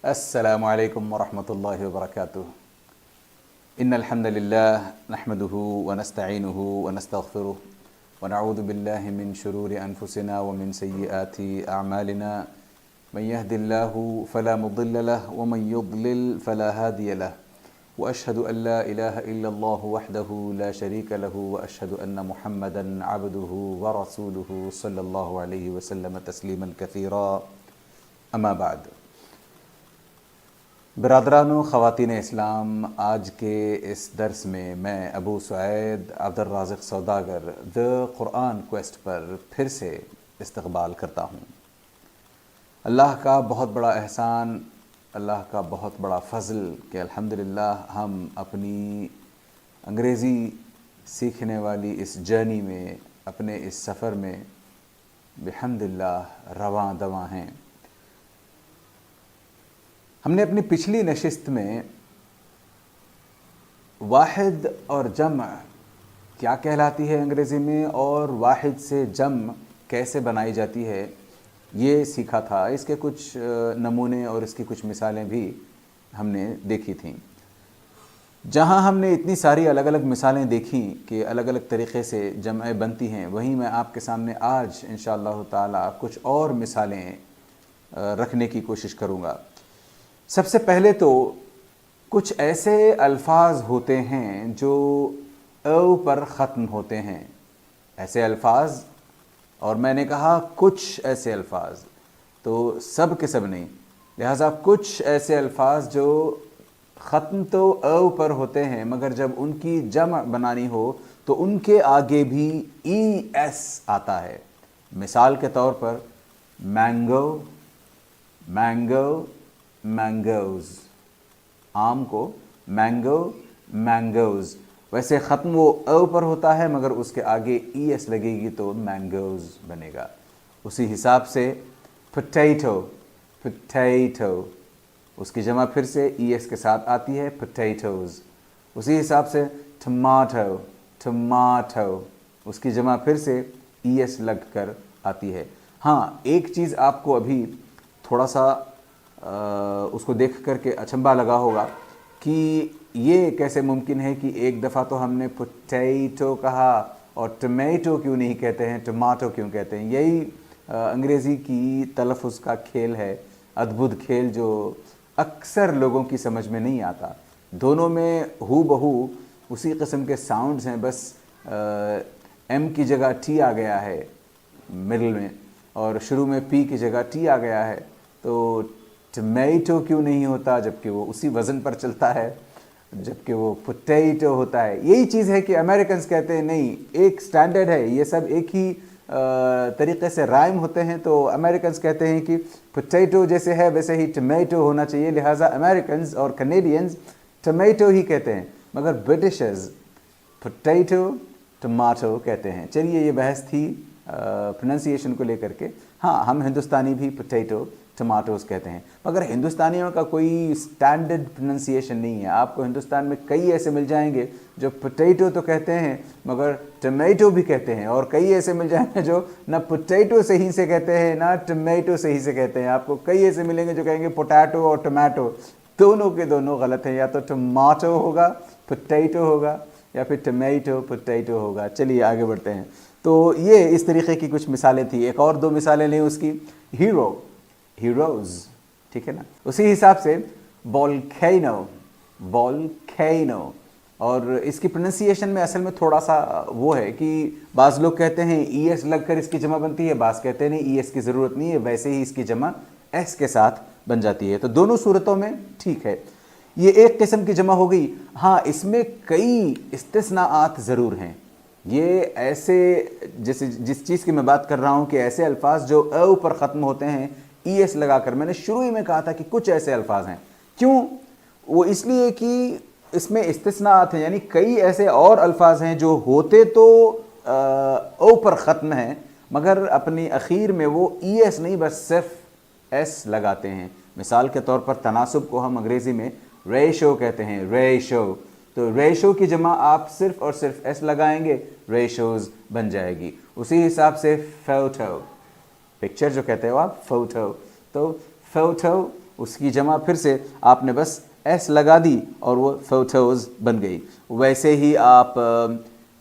अस्सलामु अलैकुम वरहमतुल्लाहि वबरकातुह। इन्नल हम्दुलिल्लाह नहमदुहु व नस्तईनुहु व नस्तगफिरुह व नऊज़ु बिल्लाहि मिन शुरूरि अनफुसिना व मिन सय्यिआति अअमालिना। मन यहदिल्लाहु फला मुदिल्ल लहु व मन युद्लिल फला हादिय लहु व अशहदु अन ला इलाहा इल्लल्लाहु वहदहु ला शरीका लहु व अशहदु अन्न मुहम्मदन अब्दुहु व रसूलुहु सल्लल्लाहु अलैहि वसल्लम तस्लीमन कसीरा। अम्मा बाद। बिरादरानो ख़वातीन इस्लाम, आज के इस दर्स में मैं अबू सुऐद अब्दुर राज़िक़ सौदागर द कुरान क्वेस्ट पर फिर से इस्तक़बाल करता हूँ। अल्लाह का बहुत बड़ा एहसान, अल्लाह का बहुत बड़ा फ़ज़ल कि अल्हम्दुलिल्लाह हम अपनी अंग्रेज़ी सीखने वाली इस जर्नी में, अपने इस सफ़र में बिहम्दिल्लाह रवां दवां हैं। हमने अपनी पिछली नशिस्त में वाहिद और जम क्या कहलाती है अंग्रेज़ी में और वाहिद से जम कैसे बनाई जाती है ये सीखा था। इसके कुछ नमूने और इसकी कुछ मिसालें भी हमने देखी थीं। जहां हमने इतनी सारी अलग अलग मिसालें देखी कि अलग अलग तरीक़े से जमएं बनती हैं, वहीं मैं आपके सामने आज इंशाअल्लाह ताला कुछ और मिसालें रखने की कोशिश करूँगा। सबसे पहले तो कुछ ऐसे अल्फाज होते हैं जो अ पर ख़त्म होते हैं, ऐसे अल्फाज, और मैंने कहा कुछ ऐसे अल्फाज, तो सब के सब नहीं, लिहाजा कुछ ऐसे अल्फाज जो ख़त्म तो अ पर होते हैं मगर जब उनकी जम बनानी हो तो उनके आगे भी ई एस आता है। मिसाल के तौर पर मैंगो, मैंगो, मैंगोज़, आम को मैंगो, मैंगोज़। वैसे ख़त्म वो अ पर होता है मगर उसके आगे ई एस लगेगी तो मैंगोज़ बनेगा। उसी हिसाब से पोटैटो, पोटैटो, उसकी जमा फिर से ई एस के साथ आती है, पोटैटोज़। उसी हिसाब से टमाटो, टमाटो, उसकी जमा फिर से ई एस लग कर आती है। हाँ, एक चीज़ आपको अभी थोड़ा सा उसको देख करके अचंभा लगा होगा कि ये कैसे मुमकिन है कि एक दफ़ा तो हमने पोटैटो कहा और टमेटो क्यों नहीं कहते हैं, टमाटो क्यों कहते हैं। यही अंग्रेज़ी की तलफ़ुज़ का खेल है, अद्भुत खेल जो अक्सर लोगों की समझ में नहीं आता। दोनों में हू बहू उसी किस्म के साउंड्स हैं, बस एम की जगह टी आ गया है मिडल में और शुरू में पी की जगह टी आ गया है। तो टमेटो क्यों नहीं होता जबकि वो उसी वज़न पर चलता है, जबकि वो पोटैटो होता है। यही चीज़ है कि अमेरिकन्स कहते हैं नहीं, एक स्टैंडर्ड है, ये सब एक ही तरीक़े से राइम होते हैं, तो अमेरिकन्स कहते हैं कि पोटैटो जैसे है वैसे ही टमेटो होना चाहिए, लिहाजा अमेरिकन्स और कनेडियंस टमेटो ही कहते हैं मगर ब्रिटिशर्स पोटैटो, टमाटो कहते हैं। चलिए, ये बहस थी प्रोनंसिएशन को लेकर के। हाँ, हम हिंदुस्तानी भी पोटैटो, टमाटोज़ कहते हैं मगर हिंदुस्तानियों का कोई स्टैंडर्ड प्रोनंसिएशन नहीं है। आपको हिंदुस्तान में कई ऐसे मिल जाएंगे जो पोटैटो तो कहते हैं मगर टमेटो भी कहते हैं, और कई ऐसे मिल जाएंगे जो ना पोटैटो सही से कहते हैं ना टमेटो सही से कहते हैं। आपको कई ऐसे मिलेंगे जो कहेंगे पोटैटो और टमाटो, दोनों के दोनों गलत हैं। या तो टमाटो होगा, पोटैटो होगा, या फिर टमेटो, पोटैटो होगा। चलिए आगे बढ़ते हैं। तो ये इस तरीके की कुछ मिसालें थी। एक और दो मिसालें लें उसकी। हीरो, हीरोज़, ठीक है ना। उसी हिसाब से वोल्केनो, वोल्केनो, और इसकी प्रोनंसिएशन में असल में थोड़ा सा वो है कि बाज़ लोग कहते हैं ई एस लग कर इसकी जमा बनती है, बाज़ कहते हैं नहीं, ई एस की ज़रूरत नहीं है, वैसे ही इसकी जमा एस के साथ बन जाती है। तो दोनों सूरतों में ठीक है। ये एक किस्म की जमा हो गई। हाँ, इसमें कई इस्तिस्नाआत ज़रूर हैं। ये ऐसे, जैसे जिस चीज़ की मैं बात कर रहा हूँ कि ऐसे अल्फाज जो अ पर ख़त्म होते हैं ई एस लगाकर, मैंने शुरू ही में कहा था कि कुछ ऐसे अल्फाज हैं। क्यों? वो इसलिए कि इसमें इस्तिस्नाआत हैं, यानी कई ऐसे और अल्फाज हैं जो होते तो ओ पर ख़त्म हैं मगर अपनी अखीर में वो ई एस नहीं, बस सिर्फ एस लगाते हैं। मिसाल के तौर पर तनासुब को हम अंग्रेज़ी में रेशो कहते हैं, रेशो। तो रेशो की जमा आप सिर्फ और सिर्फ एस लगाएंगे, रेशोज़ बन जाएगी। उसी हिसाब से फोटो, पिक्चर जो कहते हो आप, फोटो, तो फोटो उसकी जमा फिर से आपने बस एस लगा दी और वो फोटोज बन गई। वैसे ही आप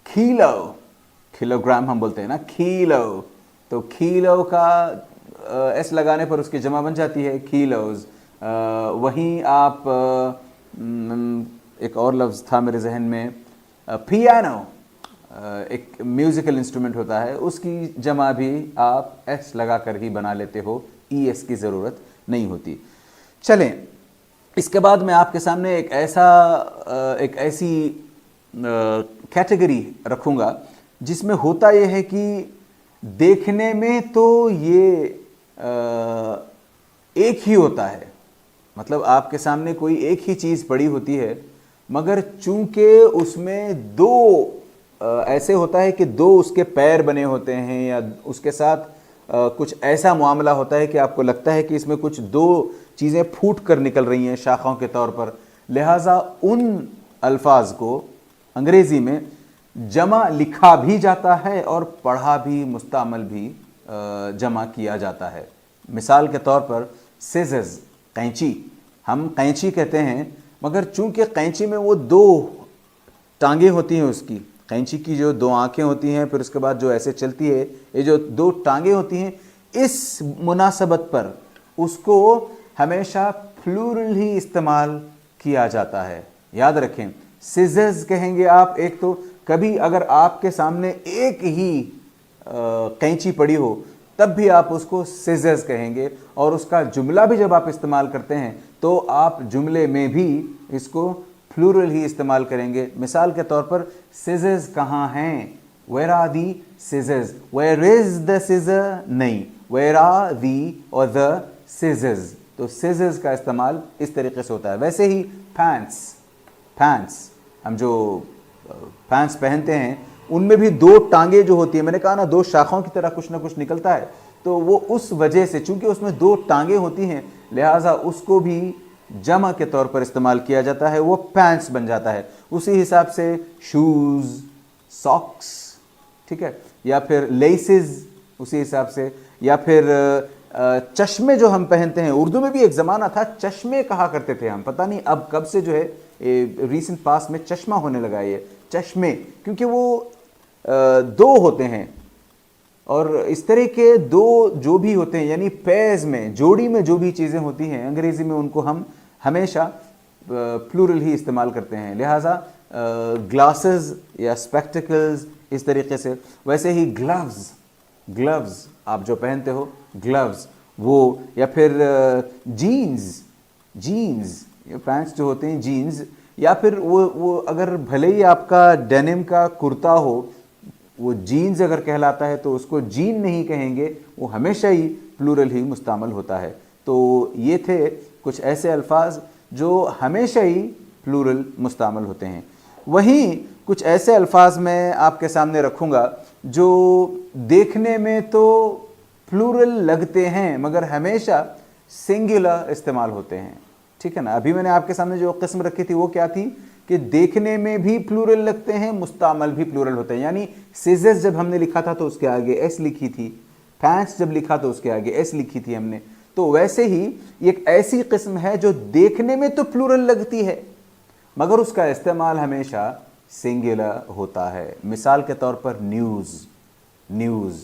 किलो, किलोग्राम हम बोलते हैं ना, किलो, तो किलो का एस लगाने पर उसकी जमा बन जाती है किलोज। वहीं आप एक और लफ्ज़ था मेरे जहन में, पियानो, एक म्यूज़िकल इंस्ट्रूमेंट होता है, उसकी जमा भी आप एस लगा कर ही बना लेते हो, ई एस की ज़रूरत नहीं होती। चलें, इसके बाद मैं आपके सामने एक ऐसी कैटेगरी रखूँगा जिसमें होता यह है कि देखने में तो ये एक ही होता है, मतलब आपके सामने कोई एक ही चीज़ पड़ी होती है, मगर चूंकि उसमें दो ऐसे होता है कि दो उसके पैर बने होते हैं या उसके साथ कुछ ऐसा मामला होता है कि आपको लगता है कि इसमें कुछ दो चीज़ें फूट कर निकल रही हैं शाखाओं के तौर पर, लिहाजा उन अल्फाज को अंग्रेज़ी में जमा लिखा भी जाता है और पढ़ा भी, मुस्तअमल भी जमा किया जाता है। मिसाल के तौर पर सिज़र्स, कैंची, हम कैंची कहते हैं, मगर चूंकि कैंची में वो दो टांगे होती हैं, उसकी कैंची की जो दो आंखें होती हैं, फिर उसके बाद जो ऐसे चलती है, ये जो दो टांगे होती हैं, इस मुनासबत पर उसको हमेशा प्लूरल ही इस्तेमाल किया जाता है। याद रखें, सिज़र्स कहेंगे आप एक तो, कभी अगर आपके सामने एक ही कैंची पड़ी हो तब भी आप उसको सिज़र्स कहेंगे, और उसका जुमला भी जब आप इस्तेमाल करते हैं तो आप जुमले में भी इसको प्लूरल ही इस्तेमाल करेंगे। मिसाल के तौर पर सिज़र्स कहाँ हैं, where are the scissors, where is the scissor नहीं, वेयर आर दी और द सिज़र्स, तो सिज़र्स का इस्तेमाल इस तरीके से होता है। वैसे ही पैंट्स, पैंट्स, हम जो पैंट्स पहनते हैं उनमें भी दो टांगे जो होती है, मैंने कहा ना दो शाखाओं की तरह कुछ ना कुछ निकलता है, तो वो उस वजह से, चूंकि उसमें दो टांगे होती हैं, लिहाजा उसको भी जमा के तौर पर इस्तेमाल किया जाता है, वो पैंट्स बन जाता है। उसी हिसाब से शूज़, सॉक्स, ठीक है, या फिर लेसेस उसी हिसाब से, या फिर चश्मे जो हम पहनते हैं, उर्दू में भी एक ज़माना था चश्मे कहा करते थे हम, पता नहीं अब कब से जो है रीसेंट पास में चश्मा होने लगा ये चश्मे, क्योंकि वो दो होते हैं और इस तरह के दो जो भी होते हैं, यानी पेयर्स में, जोड़ी में जो भी चीज़ें होती हैं अंग्रेज़ी में, उनको हम हमेशा प्लूरल ही इस्तेमाल करते हैं। लिहाजा ग्लासेस या स्पेक्टिकल्स इस तरीके से। वैसे ही ग्लव्स, ग्लव्स आप जो पहनते हो, ग्लव्स वो, या फिर जीन्स, जीन्स पैंट्स जो होते हैं, जीन्स, या फिर वो अगर भले ही आपका डेनिम का कुर्ता हो, वो जीन्स अगर कहलाता है तो उसको जीन नहीं कहेंगे, वो हमेशा ही प्लूरल ही मुस्तअमल होता है। तो ये थे कुछ ऐसे अल्फाज जो हमेशा ही प्लूरल मुस्तअमल होते हैं। वहीं कुछ ऐसे अल्फाज मैं आपके सामने रखूँगा जो देखने में तो प्लूरल लगते हैं मगर हमेशा सिंगुलर इस्तेमाल होते हैं, ठीक है ना। अभी मैंने आपके सामने जो किस्म रखी थी वो क्या थी कि देखने में भी प्लूरल लगते हैं, मुस्तअमल भी प्लूरल होते हैं। यानी सिज़र्स जब हमने लिखा था तो उसके आगे एस लिखी थी, पैंट्स जब लिखा तो उसके आगे एस लिखी थी हमने। तो वैसे ही एक ऐसी किस्म है जो देखने में तो प्लूरल लगती है मगर उसका इस्तेमाल हमेशा सिंगुलर होता है। मिसाल के तौर पर न्यूज़, न्यूज़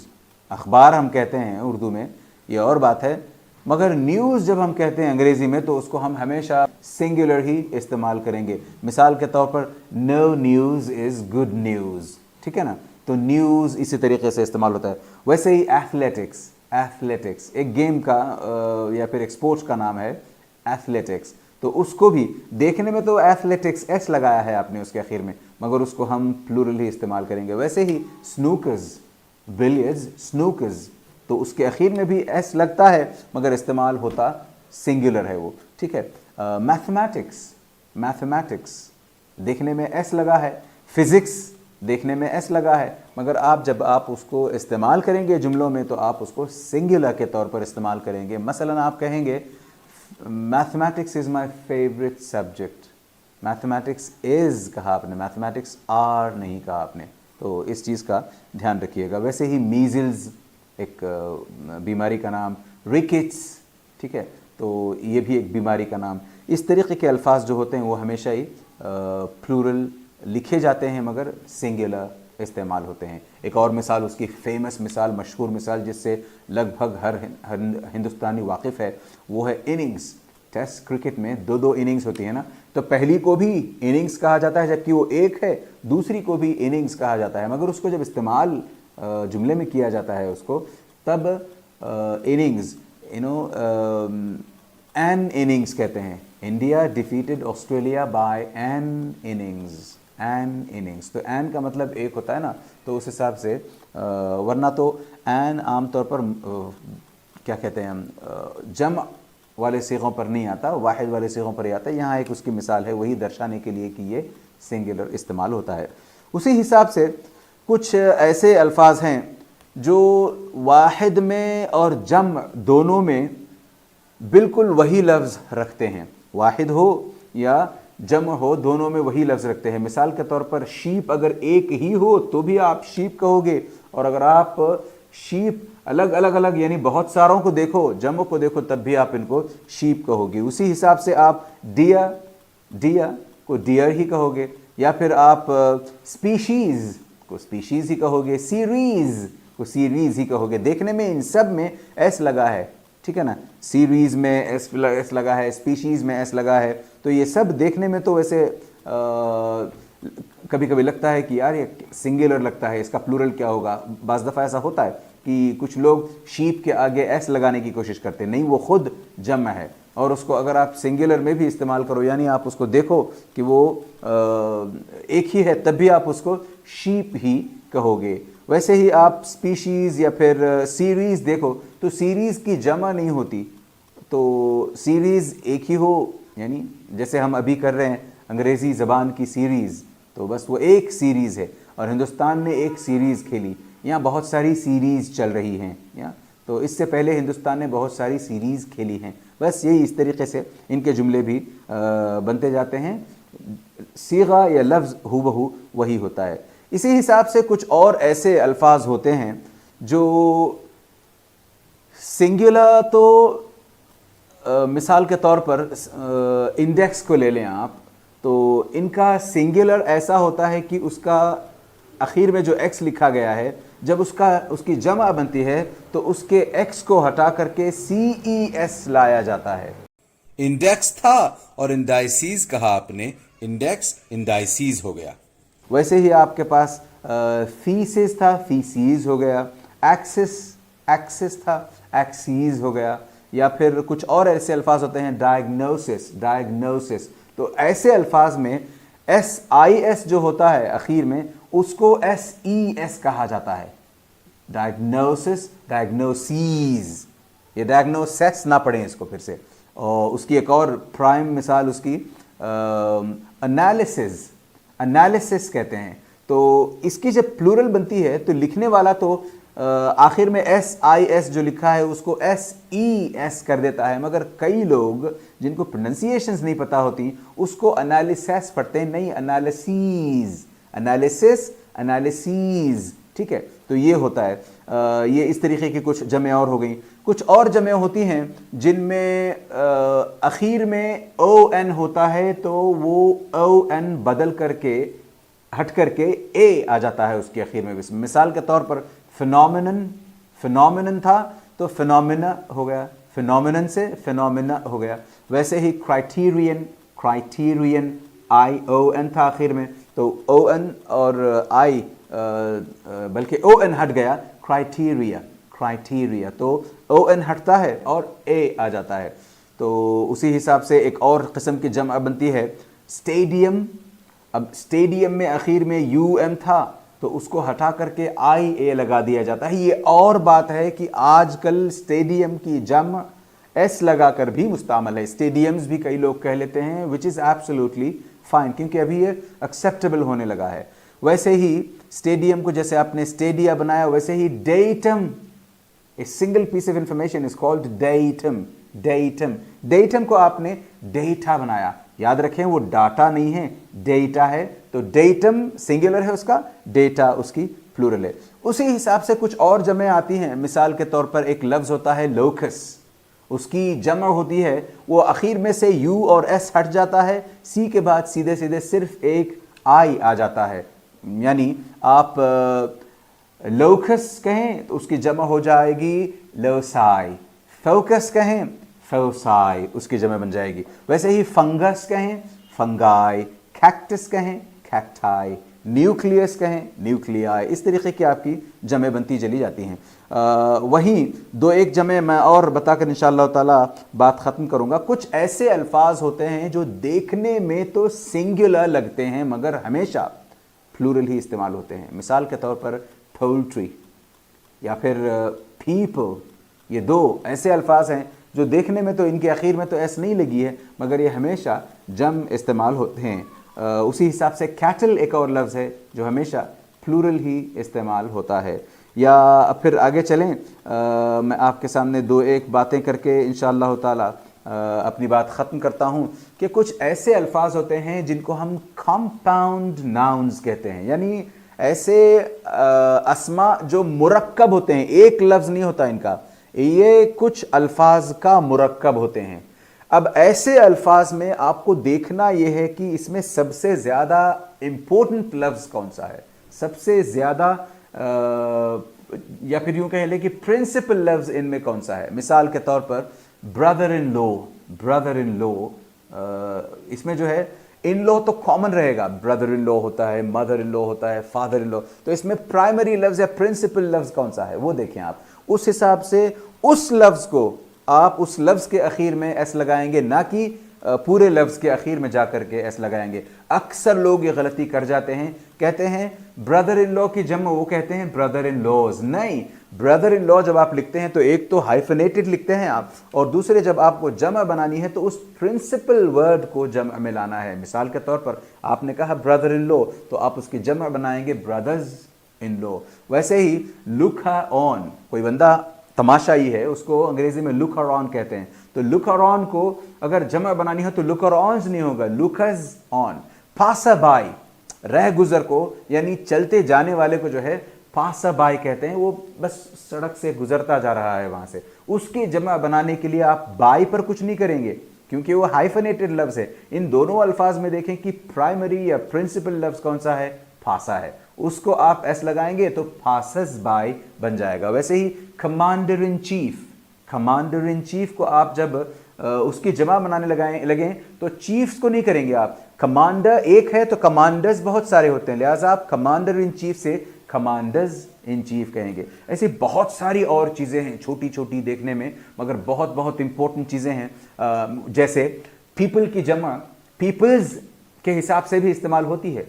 अखबार हम कहते हैं उर्दू में, ये और बात है, मगर न्यूज़ जब हम कहते हैं अंग्रेज़ी में तो उसको हम हमेशा सिंगुलर ही इस्तेमाल करेंगे। मिसाल के तौर पर no news is good news, ठीक है ना, तो न्यूज़ इसी तरीके से इस्तेमाल होता है। वैसे ही एथलेटिक्स, एथलेटिक्स एक गेम का या फिर एक स्पोर्ट्स का नाम है एथलेटिक्स, तो उसको भी देखने में तो एथलेटिक्स एस लगाया है आपने उसके आखिर में, मगर उसको हम प्लूरल ही इस्तेमाल करेंगे। वैसे ही स्नूकर्स, बिलियर्ड्स, स्नूकर्स, तो उसके आखिर में भी एस लगता है मगर इस्तेमाल होता सिंगुलर है वो, ठीक है। मैथमेटिक्स, मैथमेटिक्स देखने में एस लगा है, फिज़िक्स देखने में एस लगा है मगर जब आप उसको इस्तेमाल करेंगे जुमलों में तो आप उसको सिंगुलर के तौर पर इस्तेमाल करेंगे। मसलन आप कहेंगे mathematics is my favourite subject, mathematics is कहा आपने, मैथमेटिक्स आर नहीं कहा आपने, तो इस चीज़ का ध्यान रखिएगा। वैसे ही मीज़ल्स एक बीमारी का नाम, रिकेट्स, ठीक है, तो ये भी एक बीमारी का नाम। इस तरीके के अल्फाज जो होते हैं वो हमेशा ही प्लूरल लिखे जाते हैं मगर सिंगुलर इस्तेमाल होते हैं। एक और मिसाल, उसकी फेमस मिसाल, मशहूर मिसाल जिससे लगभग हर हिंदुस्तानी वाकिफ़ है, वो है इनिंग्स। टेस्ट क्रिकेट में दो दो इनिंग्स होती है ना, तो पहली को भी इनिंग्स कहा जाता है जबकि वो एक है, दूसरी को भी इनिंग्स कहा जाता है, मगर उसको जब इस्तेमाल जुमले में किया जाता है उसको, तब इनिंग्स एन इनिंग्स कहते हैं। India defeated Australia bye an innings, an innings. तो एन का मतलब एक होता है ना, तो उस हिसाब से वरना तो एन आमतौर पर क्या कहते हैं हम, जम वाले सीगों पर नहीं आता, वाहिद वाले सीगों पर ही आता है। यहाँ एक उसकी मिसाल है वही दर्शाने के लिए कि ये सिंगुलर इस्तेमाल होता है। उसी हिसाब से कुछ ऐसे अल्फाज हैं जो वाहिद में और जम दोनों में बिल्कुल वही लफ्ज़ रखते हैं, वाहिद हो या जम हो दोनों में वही लफ्ज़ रखते हैं। मिसाल के तौर पर शीप अगर एक ही हो तो भी आप शीप कहोगे, और अगर आप शीप अलग अलग अलग यानी बहुत सारों को देखो, जमों को देखो, तब भी आप इनको शीप कहोगे। उसी हिसाब से आप डियर को डियर ही कहोगे, या फिर आप स्पीशीज़ को स्पीशीज़ ही कहोगे, सीरीज़ को सीरीज़ ही कहोगे। देखने में इन सब में एस लगा है, ठीक है ना, सीरीज़ में एस लगा है, स्पीशीज़ में एस लगा है, तो ये सब देखने में तो वैसे कभी कभी लगता है कि यार ये सिंगुलर लगता है, इसका प्लूरल क्या होगा। बाज़ दफ़ा ऐसा होता है कि कुछ लोग शीप के आगे एस लगाने की कोशिश करते हैं, नहीं, वो खुद जम है, और उसको अगर आप सिंगुलर में भी इस्तेमाल करो, यानी आप उसको देखो कि वो एक ही है, तब भी आप उसको शीप ही कहोगे। वैसे ही आप स्पीशीज़ या फिर सीरीज़ देखो तो सीरीज़ की जमा नहीं होती, तो सीरीज़ एक ही हो, यानी जैसे हम अभी कर रहे हैं अंग्रेज़ी ज़बान की सीरीज़, तो बस वो एक सीरीज़ है, और हिंदुस्तान ने एक सीरीज़ खेली। यहाँ बहुत सारी सीरीज़ चल रही हैं, या तो इससे पहले हिंदुस्तान ने बहुत सारी सीरीज़ खेली हैं। बस यही इस तरीके से इनके जुमले भी बनते जाते हैं, सीगा या लफ्ज़ हूबहू वही होता है। इसी हिसाब से कुछ और ऐसे अल्फाज होते हैं जो सिंगुलर, तो मिसाल के तौर पर इंडेक्स को ले लें आप, तो इनका सिंगुलर ऐसा होता है कि उसका आखिर में जो एक्स लिखा गया है, जब उसकी जमा बनती है तो उसके एक्स को हटा करके CES लाया जाता है। इंडेक्स था और इंडाइसीज कहा आपने, इंडेक्स इंडाइसीज हो गया। वैसे ही आपके पास फीसिस था, फीसीज हो गया, एक्सिस था, एक्सीज हो गया, या फिर कुछ और ऐसे अल्फाज होते हैं डायग्नोसिस। तो ऐसे अल्फाज में SIS जो होता है आखिर में, उसको SES कहा जाता है। डायग्नोसिस, डायग्नोसीज, ये डायग्नोसिस ना पढ़ें इसको फिर से। और उसकी एक और प्राइम मिसाल उसकी एनालिसिस कहते हैं। तो इसकी जब प्लूरल बनती है तो लिखने वाला तो आखिर में SIS जो लिखा है उसको SES कर देता है, मगर कई लोग जिनको प्रोनाउंसिएशंस नहीं पता होती उसको एनालिसिस पढ़ते हैं, नहीं एनालिसीज, एनालिसिस, एनालिसीज, ठीक है। तो ये होता है, ये इस तरीके की कुछ जमे और हो गई। कुछ और जमे होती हैं जिनमें आखिर में ON होता है, तो वो ON बदल करके हट करके A आ जाता है उसके आखिर में। मिसाल के तौर पर फिनोमिनन था तो फिनोमिना हो गया, फिनोमिनन से फिनोमिना हो गया। वैसे ही क्राइटेरियन ION था आखिर में, तो ON और I बल्कि ON हट गया, क्राइटेरिया, तो ON हटता है और A आ जाता है। तो उसी हिसाब से एक और किस्म की जमा बनती है स्टेडियम। अब स्टेडियम में आखिर में UM था तो उसको हटा करके IA लगा दिया जाता है। ये और बात है कि आजकल स्टेडियम की जम S लगा कर भी मुस्तामल है, स्टेडियम्स भी कई लोग कह लेते हैं, विच इज़ एब्सोल्युटली फाइन, क्योंकि अभी ये एक्सेप्टेबल होने लगा है। वैसे ही स्टेडियम को जैसे आपने स्टेडिया बनाया, वैसे ही datum, a single piece of information is called datum को आपने डेटा बनाया। याद रखें वो डाटा नहीं है, डेटा है, तो डेटम सिंगुलर है उसका, डेटा उसकी प्लूरल है। उसी हिसाब से कुछ और जमे आती हैं। मिसाल के तौर पर एक लफ्ज़ होता है लोकस, उसकी जमा होती है वो आखिर में से यू और एस हट जाता है, सी के बाद सीधे सीधे सिर्फ एक आई आ जाता है। यानी आप लोकस कहें तो उसकी जमा हो जाएगी लोसाई, फोकस कहें फोसाई, उसकी जमा बन जाएगी। वैसे ही फंगस कहें फंगाई, कैक्टस कहें कैक्टाई, न्यूक्लियस कहें न्यूक्लियाई। इस तरीके की आपकी जमें बनती चली जाती हैं। वहीं दो एक जमें मैं और बताकर इंशाअल्लाह ताला बात ख़त्म करूँगा। कुछ ऐसे अल्फाज होते हैं जो देखने में तो सिंगुलर लगते हैं मगर हमेशा प्लूरल ही इस्तेमाल होते हैं। मिसाल के तौर पर पोल्ट्री या फिर पीपल, ये दो ऐसे अल्फाज हैं जो देखने में तो इनके आखिर में तो एस नहीं लगी है मगर ये हमेशा जम इस्तेमाल होते हैं। उसी हिसाब से कैटल एक और लफ्ज़ है जो हमेशा प्लूरल ही इस्तेमाल होता है। या फिर आगे चलें, मैं आपके सामने दो एक बातें करके इंशाअल्लाह ताला अपनी बात ख़त्म करता हूँ कि कुछ ऐसे अल्फाज होते हैं जिनको हम कंपाउंड नाउन्स कहते हैं, यानी ऐसे अस्मा जो मुरक्कब होते हैं, एक लफ्ज़ नहीं होता इनका, ये कुछ अल्फाज का मुरक्कब होते हैं। अब ऐसे अल्फाज में आपको देखना यह है कि इसमें सबसे ज़्यादा इम्पोर्टेंट लफ्ज़ कौन सा है, सबसे ज़्यादा या फिर यूँ कह लें कि प्रिंसिपल लफ्ज़ इनमें कौन सा है। मिसाल के तौर पर brother in low, brother in लो, इसमें जो है इन लो तो कॉमन रहेगा, ब्रदर इन लो होता है, मदर इन लो होता है, फादर इन लो, तो इसमें प्राइमरी लफ्ज़ या प्रिंसिपल लफ्ज़ कौन सा है वो देखें आप। उस हिसाब से उस लफ्ज़ को आप उस लफ्ज़ के आखिर में एस लगाएंगे, ना कि पूरे लफ्ज़ के आखिर में जाकर के एस लगाएंगे। अक्सर लोग ये गलती कर जाते हैं, कहते हैं ब्रदर इन लॉ की जमा वो कहते हैं ब्रदर इन लॉज। नहीं, ब्रदर इन लॉ जब आप लिखते हैं तो एक तो हाइफनेटेड लिखते हैं आप, और दूसरे जब आपको जमा बनानी है तो उस प्रिंसिपल वर्ड को जमा में लाना है। मिसाल के तौर पर आपने कहा ब्रदर इन लॉ तो आप उसकी जमा बनाएंगे ब्रदर्स इन लॉ। वैसे ही लुक ऑन, कोई बंदा तमाशाई है उसको अंग्रेजी में लुकर ऑन कहते हैं, तो लुकर ऑन को अगर जमा बनानी हो तो लुकर ऑन्स नहीं होगा, लुकर्स ऑन। पासर बाई, रह गुजर को यानी चलते जाने वाले को जो है पासर बाई कहते हैं, वो बस सड़क से गुजरता जा रहा है वहां से, उसकी जमा बनाने के लिए आप बाई पर कुछ नहीं करेंगे क्योंकि वो हाइफनेटेड लफ्ज़ है। इन दोनों अल्फाज में देखें कि प्राइमरी या प्रिंसिपल लफ्ज़ कौन सा है, फासा है, उसको आप एस लगाएंगे तो फासस बाई बन जाएगा। वैसे ही commander in chief, commander in chief को आप जब उसकी जमा बनाने लगें तो चीफ्स को नहीं करेंगे आप, कमांडर एक है तो कमांडर्स बहुत सारे होते हैं, लिहाजा आप कमांडर इन चीफ से कमांडर्स इन चीफ कहेंगे। ऐसी बहुत सारी और चीज़ें हैं छोटी छोटी देखने में मगर बहुत बहुत इंपॉर्टेंट चीज़ें हैं। जैसे पीपल की जमा पीपल्स के हिसाब से भी इस्तेमाल होती है,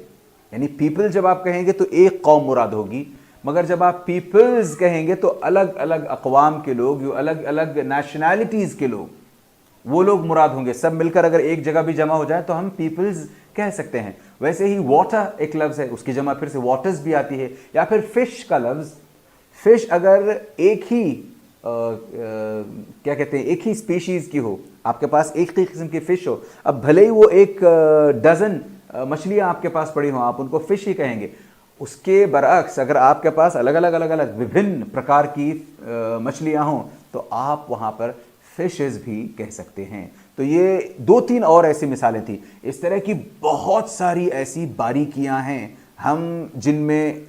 यानी पीपल जब आप कहेंगे तो एक कौम मुराद होगी, मगर जब आप पीपल्स कहेंगे तो अलग अलग अक़वाम के लोग, जो अलग अलग नेशनैलिटीज़ के लोग, वो लोग मुराद होंगे। सब मिलकर अगर एक जगह भी जमा हो जाए तो हम पीपल्स कह सकते हैं। वैसे ही वाटर एक लफ्ज़ है, उसकी जमा फिर से वाटर्स भी आती है। या फिर फिश का लफ्ज़, फिश अगर एक ही क्या कहते हैं, एक ही स्पीशीज़ की हो, आपके पास एक ही किस्म की फ़िश हो, अब भले ही वो एक डज़न मछलियाँ आपके पास पड़ी हों, आप उनको फ़िश ही कहेंगे। उसके बरअक्स अगर आपके पास अलग अलग विभिन्न प्रकार की मछलियाँ हों तो आप वहाँ पर फिशेस भी कह सकते हैं। तो ये दो तीन और ऐसी मिसालें थी। इस तरह की बहुत सारी ऐसी बारीकियां हैं हम जिनमें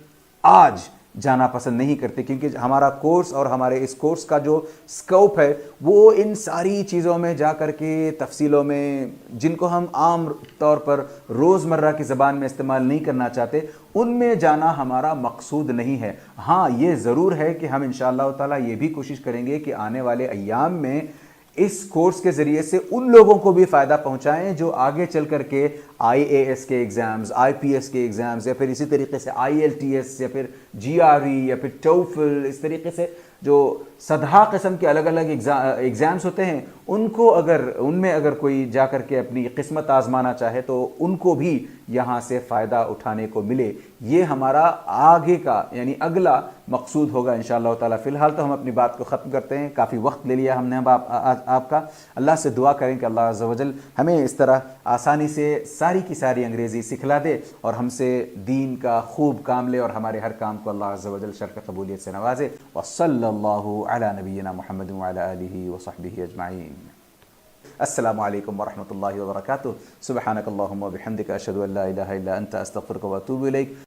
आज जाना पसंद नहीं करते क्योंकि हमारा कोर्स और हमारे इस कोर्स का जो स्कोप है वो इन सारी चीज़ों में जा कर के तफसीलों में, जिनको हम आम तौर पर रोज़मर्रा की ज़बान में इस्तेमाल नहीं करना चाहते, उनमें जाना हमारा मकसूद नहीं है। हाँ, ये ज़रूर है कि हम इंशाअल्लाह ताला ये भी कोशिश करेंगे कि आने वाले अय्याम में इस कोर्स के ज़रिए से उन लोगों को भी फ़ायदा पहुंचाएं जो आगे चल कर के IAS के एग्ज़ाम्स, IPS के एग्ज़ाम्स या फिर इसी तरीके से IELTS या फिर GRE या फिर TOEFL, इस तरीके से जो सदहा किस्म के अलग अलग एग्ज़ाम्स होते हैं, उनको अगर उनमें अगर कोई जा कर के अपनी किस्मत आजमाना चाहे तो उनको भी यहाँ से फ़ायदा उठाने को मिले। ये हमारा आगे का यानी अगला मकसूद होगा इंशाअल्लाह ताला। फ़िलहाल तो हम अपनी बात को ख़त्म करते हैं, काफ़ी वक्त ले लिया हमने अब आपका। अल्लाह से दुआ करें कि अल्लाह अज़्ज़ व जल हमें इस तरह आसानी से सारी की सारी अंग्रेज़ी सिखला दे और हमसे दीन का खूब काम ले और हमारे हर काम को अल्लाह अज़्ज़ा वजल शर्फ़ कबूलियत से नवाजे। वसल्लल्लाहु अला नबीना मुहम्मद व अला आलिहि व सहबिहि अजमाइन। अस्सलामु अलैकुम व रहमतुल्लाहि व बरकातुहू। सुब्हानकल्लाहुम्मा व बिहम्दिका अशहदु अन ला इलाहा इल्ला अंता अस्तगफिरुका व अतूबु इलैक।